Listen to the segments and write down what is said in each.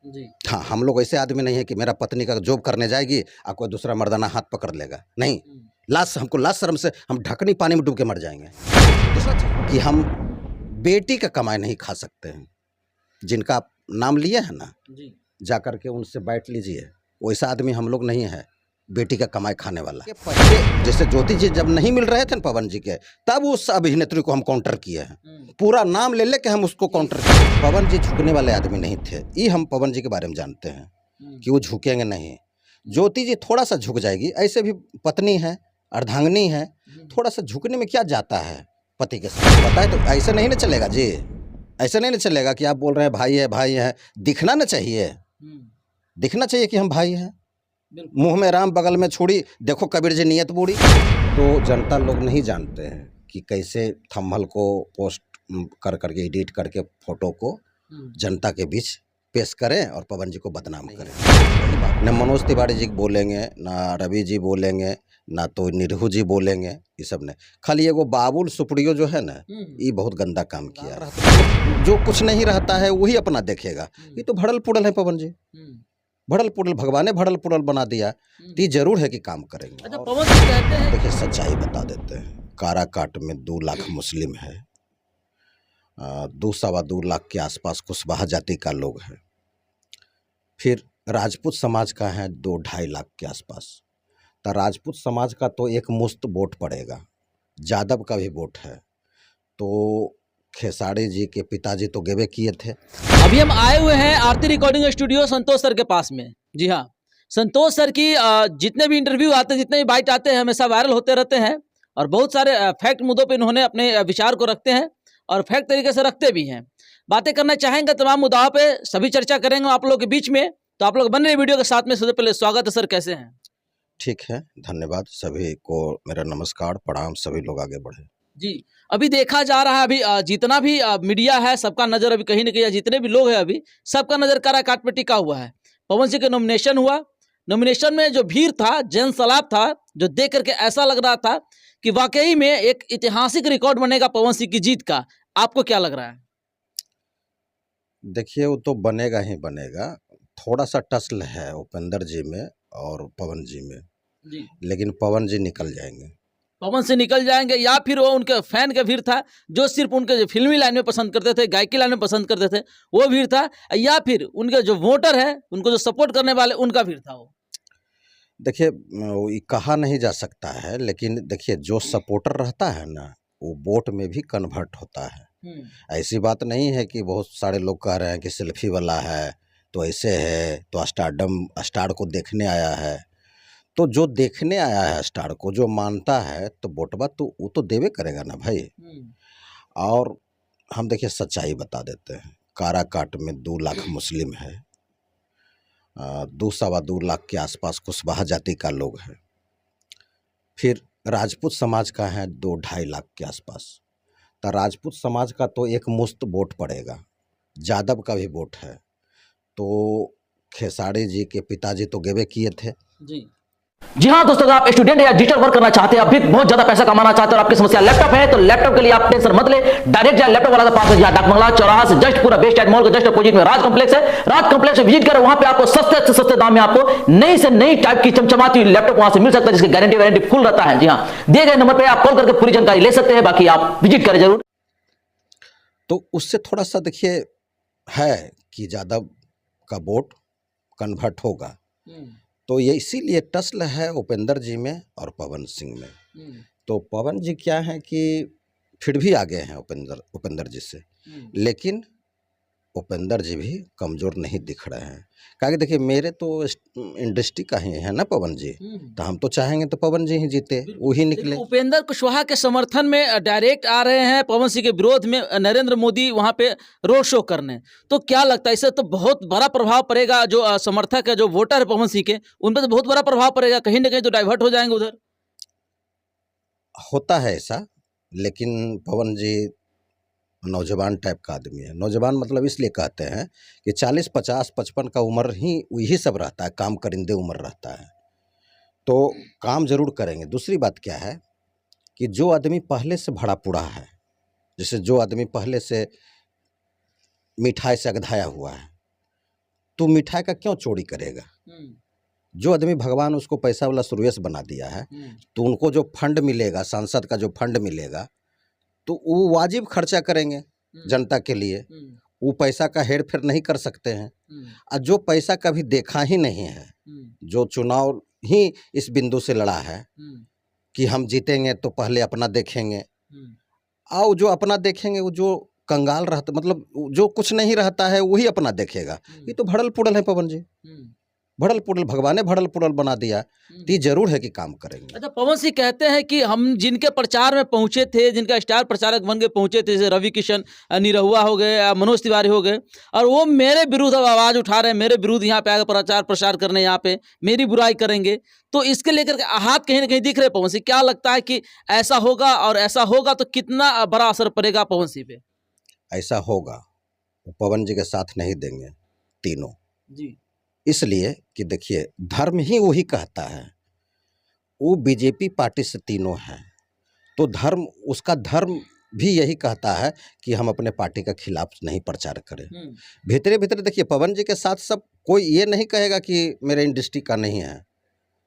जी। हाँ, हम लोग ऐसे आदमी नहीं है कि मेरा पत्नी का जॉब करने जाएगी और कोई दूसरा मर्दाना हाथ पकड़ लेगा, नहीं। हमको लाज शर्म से हम ढकनी पानी में डूब के मर जाएंगे। दूसरा चीज़ कि हम बेटी का कमाई नहीं खा सकते हैं। जिनका आप नाम लिए हैं ना, जी। जा कर के उनसे बैठ लीजिए, वैसा आदमी हम लोग नहीं है, बेटी का कमाई खाने वाला। ये पहले जैसे ज्योति जी जब नहीं मिल रहे थे ना पवन जी के, तब उस अभिनेत्री को हम काउंटर किए हैं, पूरा नाम ले लेके हम उसको काउंटर किए। पवन जी झुकने वाले आदमी नहीं थे, ये हम पवन जी के बारे में जानते हैं कि वो झुकेंगे नहीं। ज्योति जी थोड़ा सा झुक जाएगी, ऐसे भी पत्नी है, अर्धांगिनी है, थोड़ा सा झुकने में क्या जाता है पति के साथ, पता है। तो ऐसे नहीं ना चलेगा जी, ऐसे नहीं ना चलेगा कि आप बोल रहे हैं भाई है, दिखना ना चाहिए, दिखना चाहिए कि हम भाई हैं। मुंह में राम बगल में छुरी, देखो कबीर जी नियत बूढ़ी। तो जनता लोग नहीं जानते हैं कि कैसे थंबनेल को पोस्ट कर करके एडिट करके फोटो को जनता के बीच पेश करें और पवन जी को बदनाम करें। न मनोज तिवारी जी बोलेंगे, ना रवि जी बोलेंगे, ना तो निरहू जी बोलेंगे, ये सब ने खाली एगो बाबुल सुप्रियो जो है ना, ये बहुत गंदा काम किया। जो कुछ नहीं रहता है वही अपना देखेगा। ये तो भड़ल पुड़ल है पवन जी, भड़ल पुड़ल, भगवान ने भड़ल पुड़ल बना दिया। तो ये जरूर है कि काम करेंगे। अच्छा, पवन जी कहते हैं, देखिए सच्चाई बता देते हैं, काराकाट में 2 लाख मुस्लिम है, 2-2.25 लाख के आसपास कुशवाहा जाति का लोग है, फिर राजपूत समाज का है 2-2.5 लाख के आसपास। तो राजपूत समाज का तो एक मुश्त वोट पड़ेगा, यादव का भी वोट है, तो खेसारी जी के पिताजी तो गेवे किए थे। अभी हम आए हुए हैं आरती रिकॉर्डिंग स्टूडियो संतोष सर के पास में। जी हाँ, संतोष सर की जितने भी इंटरव्यू आते हैं, जितने भी बाइट आते हैं, हमेशा वायरल होते रहते हैं और बहुत सारे फैक्ट मुद्दों पे इन्होंने अपने विचार को रखते हैं और फैक्ट तरीके से रखते भी हैं। बातें करना चाहेंगे तमाम मुद्दाओं पे, सभी चर्चा करेंगे आप लोगों के बीच में। तो आप लोग बन रहे वीडियो के साथ में। सबसे पहले स्वागत है सर, कैसे हैं? ठीक है, धन्यवाद। सभी को मेरा नमस्कार, प्रणाम। सभी लोग आगे बढ़े। जी, अभी देखा जा रहा है, अभी जितना भी मीडिया है, सबका नजर अभी कहीं ना कहीं, जितने भी लोग हैं अभी, सबका नजर काराकाट पे टिका हुआ है। पवन सिंह का नॉमिनेशन हुआ, नॉमिनेशन में जो भीड़ था, जन सैलाब था, जो देख करके ऐसा लग रहा था कि वाकई में एक ऐतिहासिक रिकॉर्ड बनेगा पवन सिंह की जीत का। आपको क्या लग रहा है? देखिए, वो तो बनेगा ही बनेगा। थोड़ा सा टसल है उपेंद्र जी में और पवन जी में, जी, लेकिन पवन जी निकल जाएंगे। पवन से निकल जाएंगे, या फिर वो उनके फैन का भीड़ था जो सिर्फ उनके जो फिल्मी लाइन में पसंद करते थे, गायकी लाइन में पसंद करते थे, वो भीड़ था, या फिर उनके जो वोटर है, उनको जो सपोर्ट करने वाले, उनका भीड़ था वो? देखिए, ये कहा नहीं जा सकता है, लेकिन देखिए जो सपोर्टर रहता है ना, वो वोट में भी कन्वर्ट होता है। ऐसी बात नहीं है कि बहुत सारे लोग कह रहे हैं कि सेल्फी वाला है, तो ऐसे है, तो स्टार को देखने आया है। तो जो देखने आया है स्टार को, जो मानता है, तो वोटबा तो वो तो देवे करेगा ना भाई। और हम देखिए सच्चाई बता देते हैं, काराकाट में 2 लाख मुस्लिम है, 2-2.25 लाख के आसपास कुशवाहा जाति का लोग है, फिर राजपूत समाज का है 2-2.5 लाख के आसपास। तो राजपूत समाज का तो एक मुश्त वोट पड़ेगा, यादव का भी वोट है, तो खेसारी जी के पिताजी तो गेवे किए थे। जी हाँ दोस्तों, अगर आप स्टूडेंट या डिजिटल वर्क करना चाहते हैं, अभी बहुत ज्यादा पैसा कमाना चाहते हैं और आपकी समस्या लैपटॉप है, तो लैपटॉप के लिए आप टेंशन मत ले, डायरेक्ट जाए लैपटॉप वाला पास में, डाक बंगला चौराहा से जस्ट पूरा बेस्ट मॉल के जस्ट अपोजिट में राज कॉम्प्लेक्स है। राज कॉम्प्लेक्स में विजिट करें, वहां पे आपको सस्ते से सस्ते दाम में आपको नई से नई टाइप की चमचमाती हुई लैपटॉप वहां से मिल सकता है, जिसकी गारंटी फुल रहता है। जी हाँ, दिए गए नंबर पर आप कॉल करके पूरी जानकारी ले सकते हैं, बाकी आप विजिट करें जरूर। तो उससे थोड़ा सा देखिए है कि यादव का वोट कन्वर्ट होगा, तो ये इसीलिए टसल है उपेंद्र जी में और पवन सिंह में। तो पवन जी क्या है कि फिर भी आगे हैं उपेंद्र जी से, लेकिन उपेंद्र जी भी कमज़ोर नहीं दिख रहे हैं। क्या कि देखिए, मेरे तो इंडस्ट्री का ही है ना पवन जी, तो हम तो चाहेंगे तो पवन जी ही जीते, वही निकले। उपेंद्र कुशवाहा के समर्थन में डायरेक्ट आ रहे हैं, पवन सिंह के विरोध में नरेंद्र मोदी वहां पे रोड शो करने। तो क्या लगता है, इससे तो बहुत बड़ा प्रभाव पड़ेगा, जो समर्थक है, जो वोटर है पवन सिंह के, उन पर तो बहुत बड़ा प्रभाव पड़ेगा, कहीं ना कहीं तो डाइवर्ट हो जाएंगे उधर। होता है ऐसा, लेकिन पवन जी नौजवान टाइप का आदमी है। नौजवान मतलब इसलिए कहते हैं कि 40, 50, 55 का उम्र ही वही सब रहता है, काम करिंदे उम्र रहता है, तो काम जरूर करेंगे। दूसरी बात क्या है कि जो आदमी पहले से भड़ा पूड़ा है, जैसे जो आदमी पहले से मिठाई से अगधाया हुआ है, तू मिठाई का क्यों चोरी करेगा? जो आदमी भगवान उसको पैसा वाला सुरेश बना दिया है, तो उनको जो फंड मिलेगा, सांसद का जो फंड मिलेगा, तो वो वाजिब खर्चा करेंगे जनता के लिए। वो पैसा का हेर फेर नहीं कर सकते हैं। और जो पैसा कभी देखा ही नहीं है, जो चुनाव ही इस बिंदु से लड़ा है कि हम जीतेंगे तो पहले अपना देखेंगे, और जो अपना देखेंगे वो जो कंगाल रहता, मतलब जो कुछ नहीं रहता है वही अपना देखेगा। ये तो भड़ल पुड़ल है पवन जी, भड़ल पुड़ल, भगवान ने भड़ल पुड़ल बना दिया। तो ये जरूर है कि काम करेंगे। अच्छा, पवन सिंह कहते हैं कि हम जिनके प्रचार में पहुंचे थे, जिनका स्टार प्रचारक बन के पहुंचे थे, जैसे रवि किशन निरहुआ हो गए, मनोज तिवारी हो गए, और वो मेरे विरुद्ध अब आवाज़ उठा रहे हैं, मेरे विरुद्ध यहाँ पे आकर प्रचार प्रसार करने, यहाँ पे मेरी बुराई करेंगे। तो इसके लेकर के हाथ कहीं ना कहीं दिख रहे पवन सिंह। क्या लगता है कि ऐसा होगा, और ऐसा होगा तो कितना बड़ा असर पड़ेगा पवन सिंह पे? ऐसा होगा, वो पवन जी के साथ नहीं देंगे तीनों जी। इसलिए कि देखिए, धर्म ही वही कहता है। वो बीजेपी पार्टी से तीनों हैं, तो धर्म, उसका धर्म भी यही कहता है कि हम अपने पार्टी के खिलाफ नहीं प्रचार करें। भीतरे भीतरे देखिए, पवन जी के साथ सब कोई ये नहीं कहेगा कि मेरे इंडस्ट्री का नहीं है।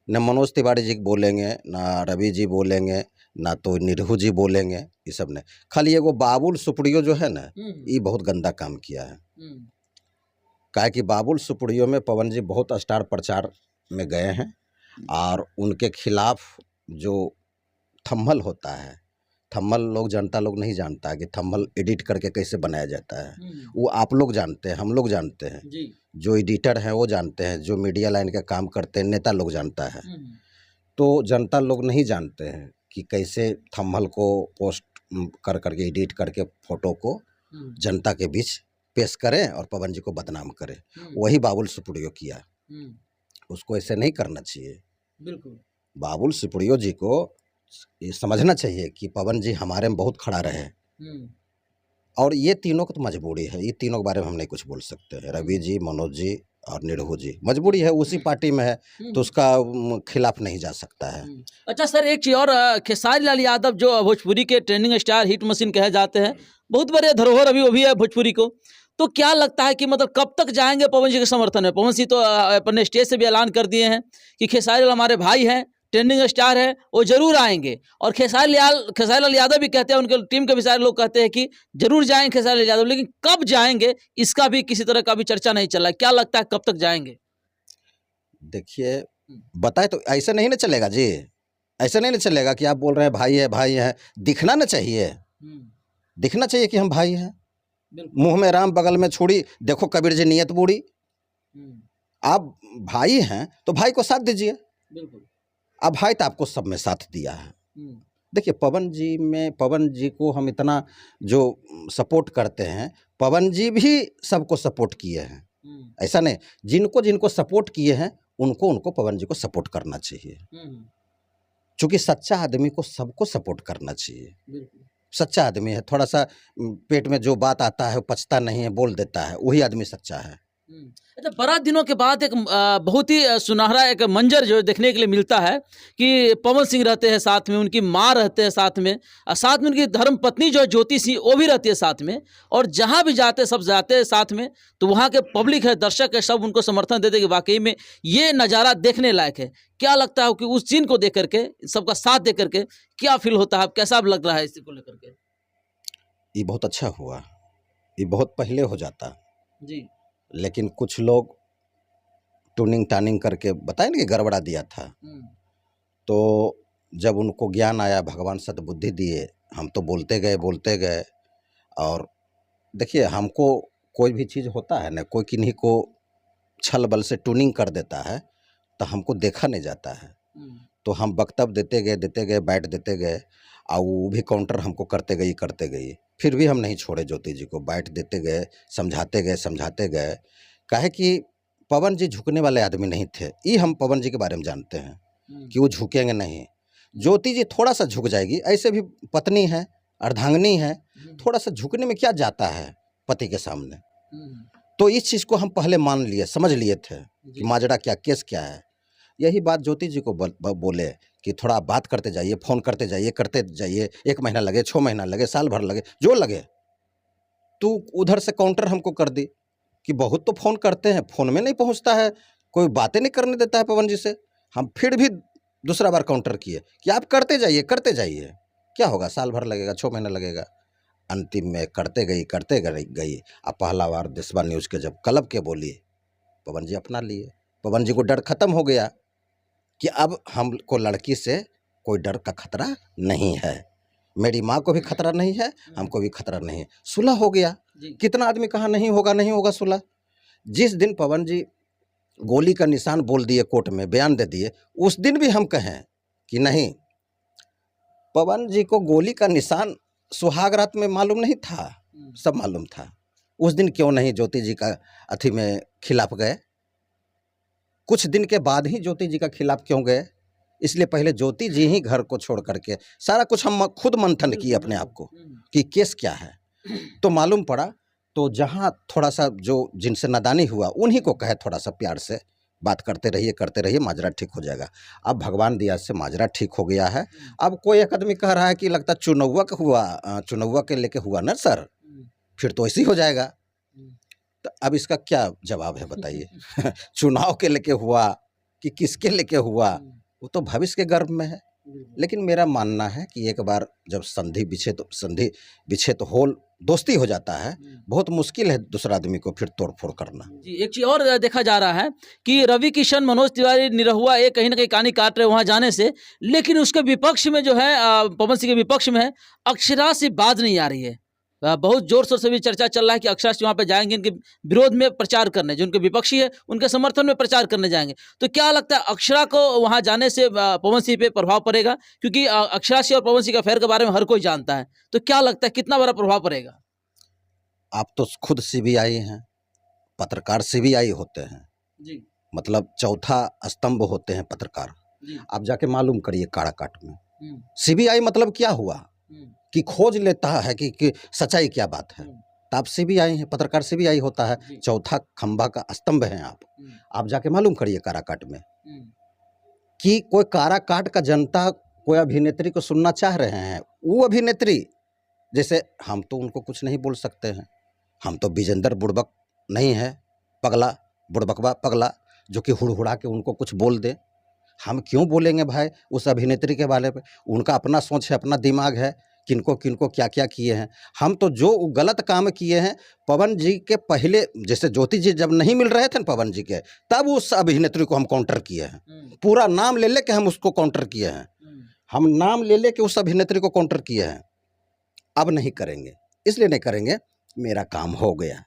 न मनोज तिवारी जी बोलेंगे, ना रवि जी बोलेंगे, ना तो निरहू जी बोलेंगे। ये सब ने खाली एगो बाबुल सुप्रियो जो है ना, ये बहुत गंदा काम किया है। काहे कि बाबुल सुप्रियो में पवन जी बहुत स्टार प्रचार में गए हैं, और उनके खिलाफ जो थंबनेल होता है, थंबनेल लोग, जनता लोग नहीं जानता है कि थंबनेल एडिट करके कैसे बनाया जाता है। वो आप लोग जानते हैं, हम लोग जानते हैं, जो एडिटर हैं वो जानते हैं, जो मीडिया लाइन का काम करते हैं नेता लोग जानता है। तो जनता लोग नहीं जानते हैं कि कैसे थंबनेल को पोस्ट कर करके, एडिट करके फोटो को जनता के बीच पेश करें और पवन जी को बदनाम करें। वही बाबुल सुप्रियो किया। उसको ऐसे नहीं करना चाहिए। बिल्कुल। बाबुल सुप्रियो जी को ये समझना चाहिए कि पवन जी हमारे में बहुत खड़ा रहे, और ये तीनों को तो मजबूरी है। ये तीनों के बारे में हम नहीं कुछ बोल सकते हैं। रवि जी, मनोज जी और निरहू जी, मजबूरी है, उसी पार्टी में है, तो उसका खिलाफ नहीं जा सकता है। अच्छा सर, एक चीज़ और, खेसारी लाल यादव जो भोजपुरी के ट्रेंडिंग स्टार, हिट मशीन कहे जाते हैं, बहुत बड़े धरोहर अभी वो भी है भोजपुरी को, तो क्या लगता है कि मतलब कब तक जाएंगे पवन जी के समर्थन में? पवन सिंह तो अपने स्टेज से भी ऐलान कर दिए हैं कि खेसारी लाल हमारे भाई हैं, ट्रेंडिंग स्टार है, वो जरूर आएंगे। और खेसारी लाल यादव भी कहते हैं, उनके टीम के भी सारे लोग कहते हैं कि जरूर जाएंगे खेसारी लाल यादव, लेकिन कब जाएंगे इसका भी किसी तरह का भी चर्चा नहीं चला है। क्या लगता है कब तक जाएंगे? देखिए, बताए तो ऐसे नहीं ना चलेगा जी, ऐसे नहीं ना चलेगा कि आप बोल रहे हैं भाई है, दिखना ना चाहिए, दिखना चाहिए कि हम भाई हैं। मुंह में राम बगल में छुरी, देखो कबीर जी नियत बूढ़ी। आप भाई हैं तो भाई को साथ दीजिए। अब भाई तो आपको सब में साथ दिया है। देखिए, पवन जी को हम इतना जो सपोर्ट करते हैं, पवन जी भी सबको सपोर्ट किए हैं। ऐसा नहीं, जिनको जिनको सपोर्ट किए हैं उनको पवन जी को सपोर्ट करना चाहिए। क्योंकि सच्चा आदमी को सबको सपोर्ट करना चाहिए। सच्चा आदमी है, थोड़ा सा पेट में जो बात आता है वो पचता नहीं है, बोल देता है, वही आदमी सच्चा है। अच्छा, बारात दिनों के बाद एक बहुत ही सुनहरा एक मंजर जो देखने के लिए मिलता है कि पवन सिंह रहते हैं साथ में, उनकी माँ रहते हैं साथ में, और साथ में उनकी धर्म पत्नी जो ज्योति सिंह वो भी रहती है साथ में, और जहाँ भी जाते सब जाते हैं साथ में। तो वहाँ के पब्लिक है, दर्शक है, सब उनको समर्थन देते कि वाकई में ये नज़ारा देखने लायक है। क्या लगता है कि उस सीन को देख करके, सबका साथ देख करके क्या फील होता है, कैसा लग रहा है इसी को लेकर के? ये बहुत अच्छा हुआ, ये बहुत पहले हो जाता जी, लेकिन कुछ लोग टूनिंग टानिंग करके बताए ना कि गड़बड़ा दिया था। तो जब उनको ज्ञान आया, भगवान सद्बुद्धि दिए, हम तो बोलते गए। और देखिए, हमको कोई भी चीज़ होता है ना, कोई किन्हीं को छल बल से टूनिंग कर देता है तो हमको देखा नहीं जाता है। तो हम वक्तव्य देते गए, बैठ देते गए, और वो भी काउंटर हमको करते गई। फिर भी हम नहीं छोड़े ज्योति जी को, बैठ देते गए, समझाते गए। काहे कि पवन जी झुकने वाले आदमी नहीं थे। ये हम पवन जी के बारे में जानते हैं कि वो झुकेंगे नहीं। ज्योति जी थोड़ा सा झुक जाएगी, ऐसे भी पत्नी है, अर्धांगिनी है, थोड़ा सा झुकने में क्या जाता है पति के सामने। तो इस चीज़ को हम पहले मान लिए, समझ लिए थे कि माजरा क्या, केस क्या है। यही बात ज्योति जी को बोले कि थोड़ा बात करते जाइए, फ़ोन करते जाइए, 1 महीना लगे, 6 महीना लगे, साल भर लगे, जो लगे। तो उधर से काउंटर हमको कर दी कि बहुत तो फ़ोन करते हैं, फ़ोन में नहीं पहुंचता है, कोई बातें नहीं करने देता है पवन जी से। हम फिर भी दूसरा बार काउंटर किए कि आप करते जाइए, क्या होगा, साल भर लगेगा, 6 महीना लगेगा। अंतिम में करते गई। अब पहला बार देशवा न्यूज़ के जब क्लब के बोली, पवन जी अपना लिए। पवन जी को डर खत्म हो गया कि अब हमको लड़की से कोई डर का खतरा नहीं है, मेरी माँ को भी खतरा नहीं है, हमको भी खतरा नहीं है। सुलह हो गया। कितना आदमी कहा नहीं होगा सुलह। जिस दिन पवन जी गोली का निशान बोल दिए, कोर्ट में बयान दे दिए, उस दिन भी हम कहें कि नहीं, पवन जी को गोली का निशान सुहाग रात में मालूम नहीं था, सब मालूम था। उस दिन क्यों नहीं ज्योति जी का अथी में खिलाफ गए? कुछ दिन के बाद ही ज्योति जी का खिलाफ क्यों गए? इसलिए पहले ज्योति जी ही घर को छोड़ करके सारा कुछ हम खुद मंथन किए अपने आप को कि केस क्या है, तो मालूम पड़ा। तो जहाँ थोड़ा सा जो जिनसे नादानी हुआ उन्हीं को कहे थोड़ा सा प्यार से बात करते रहिए, माजरा ठीक हो जाएगा। अब भगवान दिया से माजरा ठीक हो गया है। अब कोई एक आदमी कह रहा है कि लगता चुनौवा का हुआ, चुनौवा के लेके हुआ ना सर, फिर तो ऐसे ही हो जाएगा। तो अब इसका क्या जवाब है बताइए? चुनाव के लेके हुआ कि किसके लेके हुआ, वो तो भविष्य के गर्भ में है। लेकिन मेरा मानना है कि एक बार जब संधि विच्छेद हो, दोस्ती हो जाता है, बहुत मुश्किल है दूसरा आदमी को फिर तोड़-फोड़ करना। जी, एक चीज़ और देखा जा रहा है कि रवि किशन, मनोज तिवारी, निरहुआ ये कहीं न कहीं कहानी काट रहे हैं वहाँ जाने से, लेकिन उसके विपक्ष में जो है पवन सिंह के विपक्ष में है, अक्षरा से बात नहीं आ रही है। बहुत ज़ोर-शोर से भी चर्चा चल रहा है कि अक्षरा सिंह वहाँ पे जाएँगे इनके विरोध में प्रचार करने, जो उनके विपक्षी है, उनके समर्थन में प्रचार करने जाएँगे। तो क्या लगता है अक्षरा को वहाँ जाने से पवन सिंह पे प्रभाव पड़ेगा? क्योंकि अक्षरा सिंह और पवन सिंह के अफेयर के बारे में हर कोई जानता है। तो क्या लगता है कितना बड़ा प्रभाव पड़ेगा? आप तो खुद सीबीआई हैं, पत्रकार सीबीआई होते हैं, जी, मतलब चौथा स्तंभ होते हैं पत्रकार। जी। आप जाके मालूम करिए काराकाट में सीबीआई मतलब क्या हुआ कि खोज लेता है कि सच्चाई क्या बात है। तो आप सीबीआई हैं, पत्रकार सीबीआई होता है, चौथा खंभा का स्तंभ हैं आप जाके मालूम करिए काराकाट में कि कोई काराकाट का जनता कोई अभिनेत्री को सुनना चाह रहे हैं। वो अभिनेत्री, जैसे हम तो उनको कुछ नहीं बोल सकते हैं, हम तो विजेंद्र बुड़बक नहीं है, पगला बुड़बकवा पगला जो कि हुड़हुड़ा के उनको कुछ बोल दे। हम क्यों बोलेंगे भाई उस अभिनेत्री के बारे में? उनका अपना सोच है, अपना दिमाग है, किनको किनको क्या क्या किए हैं। हम तो जो गलत काम किए हैं पवन जी के पहले, जैसे ज्योति जी जब नहीं मिल रहे थे ना पवन जी के, तब उस अभिनेत्री को हम काउंटर किए हैं। पूरा नाम ले के हम उसको काउंटर किए हैं, हम नाम ले के उस अभिनेत्री को काउंटर किए हैं। अब नहीं करेंगे, इसलिए नहीं करेंगे, मेरा काम हो गया।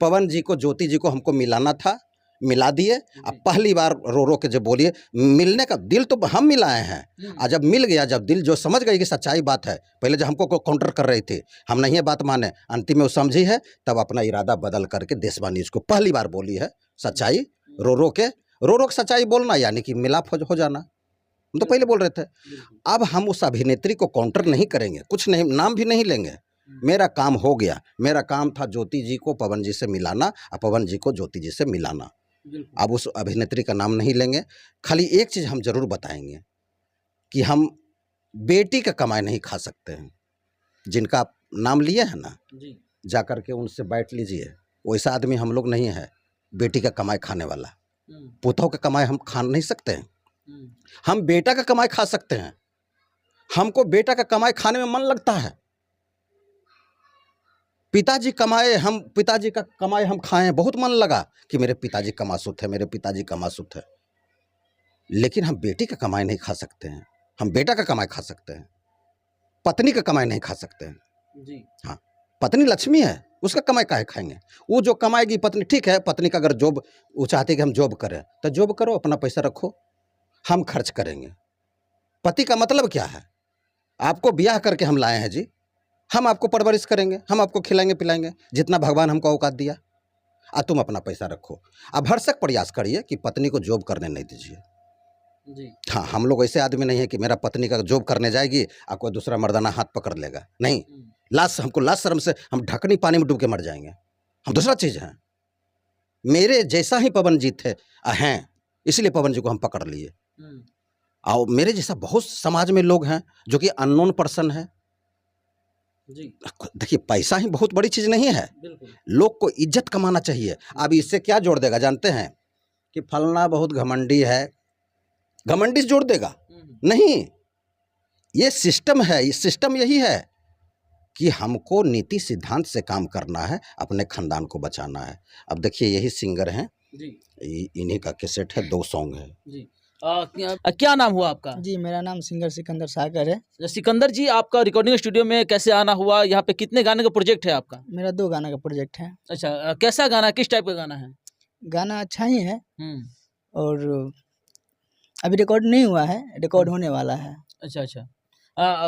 पवन जी को, ज्योति जी को हमको मिलाना था, मिला दिए। अब पहली बार रो रो के जब बोलिए, मिलने का दिल तो हम मिलाए हैं, और जब मिल गया, जब दिल जो समझ गई कि सच्चाई बात है, पहले जब हमको काउंटर कर रही थी, हम नहीं ये बात माने, अंतिम में वो समझी है, तब अपना इरादा बदल करके देशवा न्यूज़ को पहली बार बोली है सच्चाई। रो रो के सच्चाई बोलना यानी कि मिलाप हो जाना, हम तो पहले बोल रहे थे। अब हम उस अभिनेत्री को काउंटर नहीं करेंगे, कुछ नहीं, नाम भी नहीं लेंगे। मेरा काम हो गया। मेरा काम था ज्योति जी को पवन जी से मिलाना और पवन जी को ज्योति जी से मिलाना। अब उस अभिनेत्री का नाम नहीं लेंगे। खाली एक चीज़ हम जरूर बताएंगे कि हम बेटी का कमाई नहीं खा सकते हैं। जिनका आप नाम लिए हैं ना, जा कर के उनसे बैठ लीजिए। वैसा आदमी हम लोग नहीं है, बेटी का कमाई खाने वाला। पुतों का कमाई हम खा नहीं सकते हैं, हम बेटा का कमाई खा सकते हैं। हमको बेटा का कमाई खाने में मन लगता है। पिताजी कमाए, हम पिताजी का कमाई हम खाएं, बहुत मन लगा कि मेरे पिताजी कमासुत है, मेरे पिताजी कमासुत है। लेकिन हम बेटी का कमाई नहीं खा सकते हैं, हम बेटा का कमाई खा सकते हैं, पत्नी का कमाई नहीं खा सकते हैं। जी। हाँ, पत्नी लक्ष्मी है, उसका कमाई काहे खाएंगे? वो जो कमाएगी पत्नी, ठीक है, पत्नी का अगर जॉब, वो चाहती है कि हम जॉब करें, तो जॉब करो, अपना पैसा रखो, हम खर्च करेंगे। पति का मतलब क्या है? आपको ब्याह करके हम लाए हैं जी, हम आपको परवरिश करेंगे, हम आपको खिलाएंगे पिलाएंगे, जितना भगवान हमको औकात दिया, और तुम अपना पैसा रखो। अब भरसक प्रयास करिए कि पत्नी को जॉब करने नहीं दीजिए। जी। हाँ, हम लोग ऐसे आदमी नहीं है कि मेरा पत्नी का जॉब करने जाएगी और कोई दूसरा मर्दाना हाथ पकड़ लेगा, नहीं। हमको लाश शर्म से हम ढकनी पानी में डूब के मर जाएंगे, हम दूसरा चीज़ हैं। मेरे जैसा ही पवन जी थे हैं, इसलिए पवन जी को हम पकड़ लिए। और मेरे जैसा बहुत समाज में लोग हैं जो कि अननोन पर्सन है, जी देखिए पैसा ही बहुत बड़ी चीज़ नहीं है, बिल्कुल लोग को इज्जत कमाना चाहिए। अब इससे क्या जोड़ देगा जानते हैं कि फलना बहुत घमंडी है, घमंडी से जोड़ देगा नहीं। ये सिस्टम है, ये सिस्टम यही है कि हमको नीति सिद्धांत से काम करना है, अपने खानदान को बचाना है। अब देखिए यही सिंगर हैं, जी इन्हीं का कैसेट है, 2 सॉन्ग है। जी क्या नाम हुआ आपका? जी, मेरा नाम सिंगर सिकंदर सागर है। सिकंदर जी, आपका रिकॉर्डिंग स्टूडियो में कैसे आना हुआ? यहाँ पे कितने गाने का प्रोजेक्ट है आपका? मेरा 2 गाना का प्रोजेक्ट है। अच्छा कैसा गाना, किस टाइप का गाना है? गाना अच्छा ही है हम्म और अभी रिकॉर्ड नहीं हुआ है, रिकॉर्ड होने वाला है। अच्छा अच्छा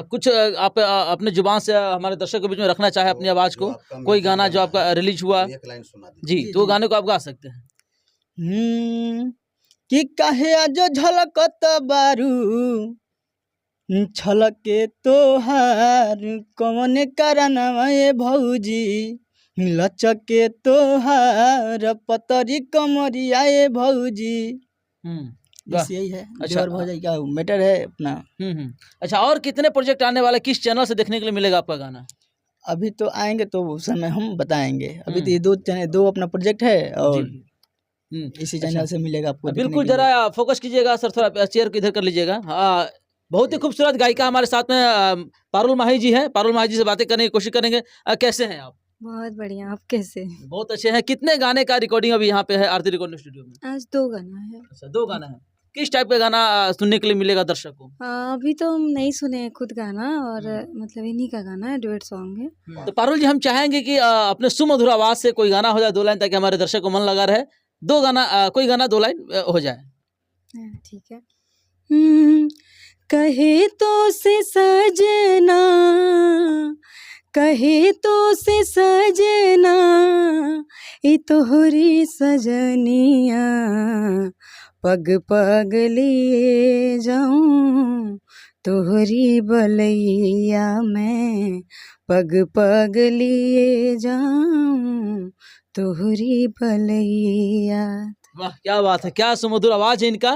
कुछ आप अपने जुबान से हमारे दर्शक के बीच में रखना चाहे अपनी आवाज को, कोई गाना जो आपका रिलीज हुआ एक लाइन सुना दीजिए। जी, तो वो गाने को आप गा सकते हैं। कि काहे आज झलकत बारू छलके तोहार कौन कारणवा ए भौजी लचके तोहार पतरी कमरिया ए भौजी। वाह। बस यही है, अच्छा। देवर भौजाई का मैटर है अपना। अच्छा और कितने प्रोजेक्ट आने वाले, किस चैनल से देखने के लिए मिलेगा आपका गाना? अभी तो आएंगे तो उस समय हम बताएंगे। अभी तो हम्म। ये 2 अपना प्रोजेक्ट है और जी। इसी अच्छा। चैनल से मिलेगा आपको देखने बिल्कुल के लिए। जरा फोकस कीजिएगा सर, थोड़ा चेयर को इधर कर लीजिएगा। बहुत ही खूबसूरत गायिका हमारे साथ में पारुल माही जी हैं। पारुल माही जी से बातें करने की कोशिश करेंगे। कैसे हैं आप? बहुत बढ़िया, आप कैसे? बहुत अच्छे हैं। कितने गाने का रिकॉर्डिंग अभी यहाँ पे है आरती रिकॉर्डिंग स्टूडियो में? आज 2 गाना है। अच्छा 2 गाना है। किस टाइप का गाना सुनने के लिए मिलेगा दर्शक को? अभी तो हम नहीं सुने हैं खुद गाना और मतलब इन्हीं का गाना है, डुएट सॉन्ग है। तो पारुल जी हम चाहेंगे कि अपने सुमधुर आवाज से कोई गाना हो जाए 2 लाइन, ताकि हमारे दर्शक को मन लगा रहे। 2 गाना कोई गाना 2 लाइन हो जाए। हाँ, ठीक है। कहे तो से सजना, कहे तो से सजना, ई तोहरी सजनिया पग पग लिए जाऊं तोहरी बलैया में, पग पग लिए जाऊं तोहरी बलैया। वाह क्या बात है, क्या सुमधुर आवाज है इनका।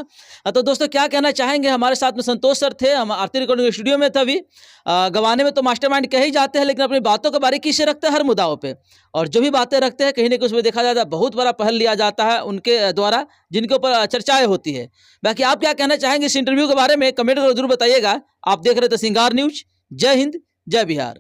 तो दोस्तों क्या कहना चाहेंगे, हमारे साथ में संतोष सर थे, हम आरती रिकॉर्डिंग स्टूडियो में तभी गवाने में तो मास्टरमाइंड कह ही जाते हैं, लेकिन अपनी बातों को बारीकी से रखते हैं हर मुद्दाओं पे, और जो भी बातें रखते हैं कहीं ना कहीं उसमें देखा जाता है बहुत बड़ा पहल लिया जाता है उनके द्वारा, जिनके ऊपर चर्चाएं होती है। बाकी आप क्या कहना चाहेंगे इस इंटरव्यू के बारे में, कमेंट कर जरूर बताइएगा। आप देख रहे थे सिंगार न्यूज। जय हिंद, जय बिहार।